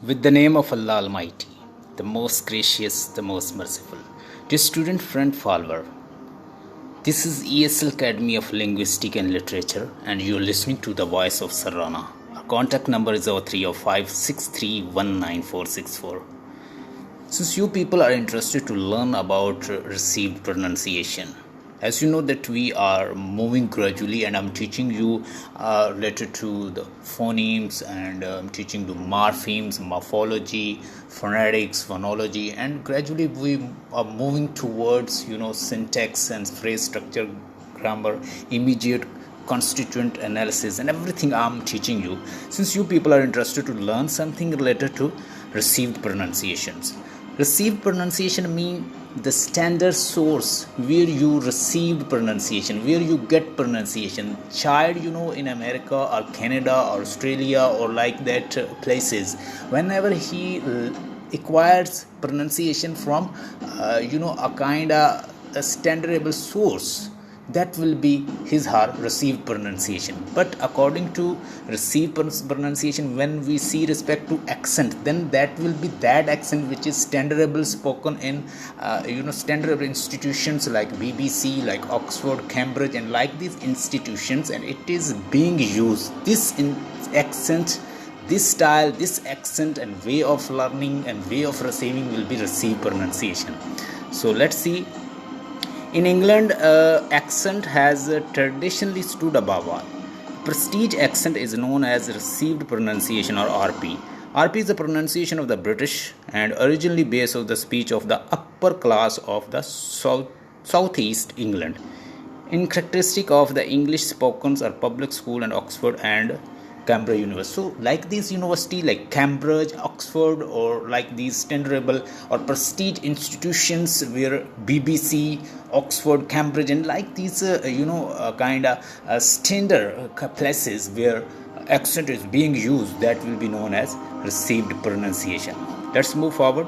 With the name of Allah Almighty, the most gracious, the most merciful. Dear student, friend, follower, this is ESL Academy of Linguistic and Literature, and you're listening to the voice of Sarana. Our contact number is 0305 Since you people are interested to learn about received pronunciation, as you know that we are moving gradually, and I'm teaching you related to the phonemes, and I'm teaching you morphemes, morphology, phonetics, phonology, and gradually we are moving towards syntax and phrase structure, grammar, immediate constituent analysis, and everything I'm teaching you, since you people are interested to learn something related to received pronunciations. Received pronunciation means the standard source where you received pronunciation, where you get pronunciation. Child, in America or Canada or Australia or like that places, whenever he acquires pronunciation from a kind of a standardable source, that will be his her received pronunciation. But according to received pronunciation, when we see respect to accent, then that will be that accent which is standardable spoken in standardable institutions like BBC, like Oxford, Cambridge, and like these institutions, and it is being used. This accent, this style, this accent and way of learning and way of receiving will be received pronunciation. So let's see. In England, accent has traditionally stood above all. Prestige accent is known as received pronunciation, or RP. RP is the pronunciation of the British and originally based on the speech of the upper class of the southeast England. In characteristic of the English spoken are public school and Oxford and Cambridge University. So like these university like Cambridge, Oxford, or like these standardable or prestige institutions where BBC, Oxford, Cambridge, and like these kind of standard places where accent is being used, that will be known as received pronunciation. Let's move forward.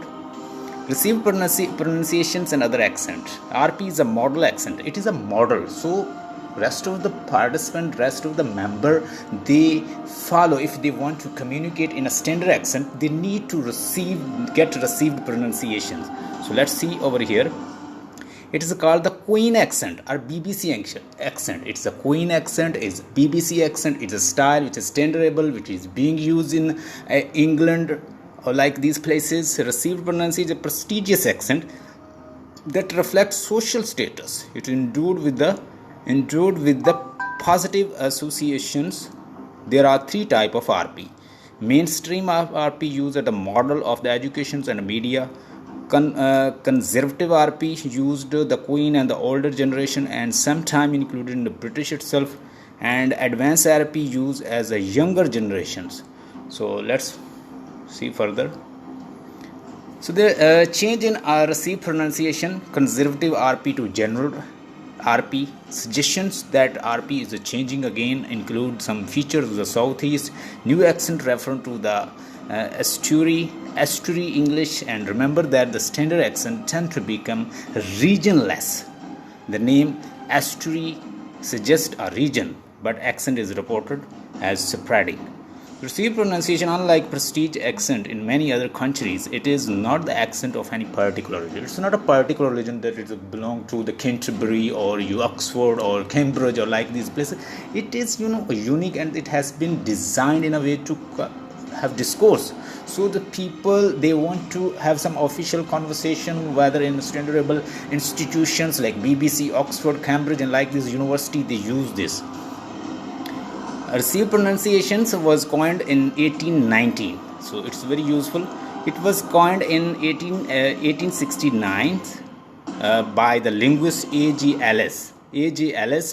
Received pronunciations and other accent. RP is a model accent. It is a model. So rest of the participant, rest of the member, they follow. If they want to communicate in a standard accent, they need to get received pronunciations. So let's see over here. It is called the Queen accent or BBC accent. It's a Queen accent, it's BBC accent. It's a style which is standardable, which is being used in England or like these places. Received pronunciation is a prestigious accent that reflects social status. It endued with the positive associations. There are three types of RP. Mainstream RP used as a model of the educations and media. Conservative RP used the Queen and the older generation and sometime included in the British itself. And advanced RP used as a younger generations. So let's see further. So the change in received pronunciation, conservative RP to general RP. Suggestions that RP is changing again include some features of the southeast, new accent referring to the estuary English, and remember that the standard accent tend to become regionless. The name estuary suggests a region, but accent is reported as spreading. Received pronunciation, unlike prestige accent in many other countries, it is not the accent of any particular region. It's not a particular region that it belongs to the Canterbury or Oxford or Cambridge or like these places. It is unique, and it has been designed in a way to have discourse. So the people, they want to have some official conversation, whether in standardable institutions like BBC, Oxford, Cambridge, and like this university, they use this. Received pronunciations was coined in 1890, so it's very useful. It was coined in 1869 by the linguist A.G. Ellis,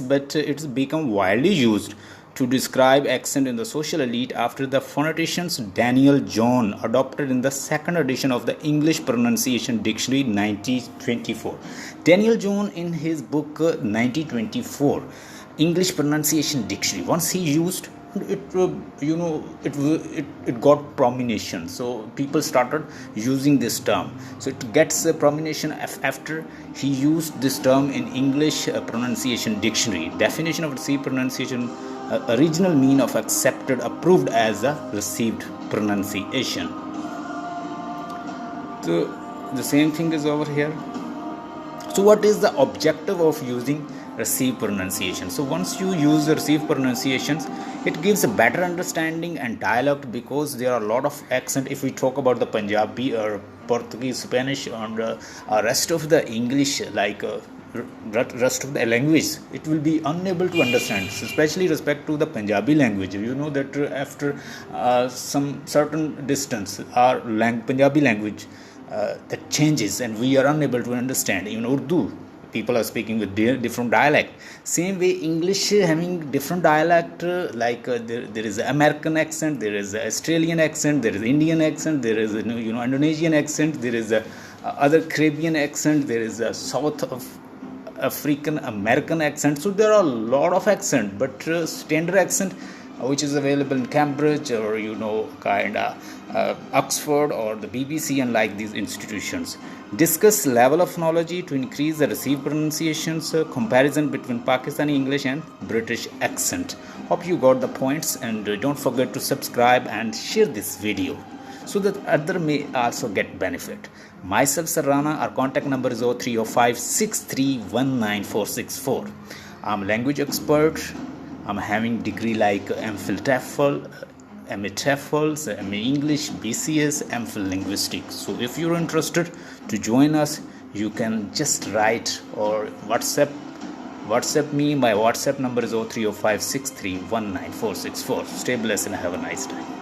but it's become widely used to describe accent in the social elite after the phoneticians Daniel John adopted in the second edition of the English Pronunciation Dictionary 1924. Daniel John, in his book 1924 English Pronunciation Dictionary, once he used it, it got prominence. So people started using this term. So it gets a prominence after he used this term in English Pronunciation Dictionary. Definition of received pronunciation: original mean of accepted, approved as a received pronunciation. So the same thing is over here. So what is the objective of using received pronunciation? So once you use the received pronunciations, it gives a better understanding and dialect, because there are a lot of accent. If we talk about the Punjabi or Portuguese, Spanish, and rest of the English, like rest of the language, it will be unable to understand, especially respect to the Punjabi language. You know that after some certain distance, our Punjabi language that changes, and we are unable to understand. Even Urdu, people are speaking with different dialect. Same way English having different dialect, there is American accent, there is Australian accent, there is Indian accent, there is Indonesian accent, there is other Caribbean accent, there is a South of African American accent. So there are a lot of accent, but standard accent which is available in Cambridge or Oxford or the BBC, and like these institutions. Discuss level of knowledge to increase the received pronunciations, comparison between Pakistani English and British accent. Hope you got the points, and don't forget to subscribe and share this video so that other may also get benefit. Myself, Sarana, our contact number is 0305631964. I'm a language expert. I'm having degree like MPhil TEFL, MA TEFL, MA English, BCS, MPhil Linguistics. So if you're interested to join us, you can just write or WhatsApp me. My WhatsApp number is 0305631964. Stay blessed and have a nice time.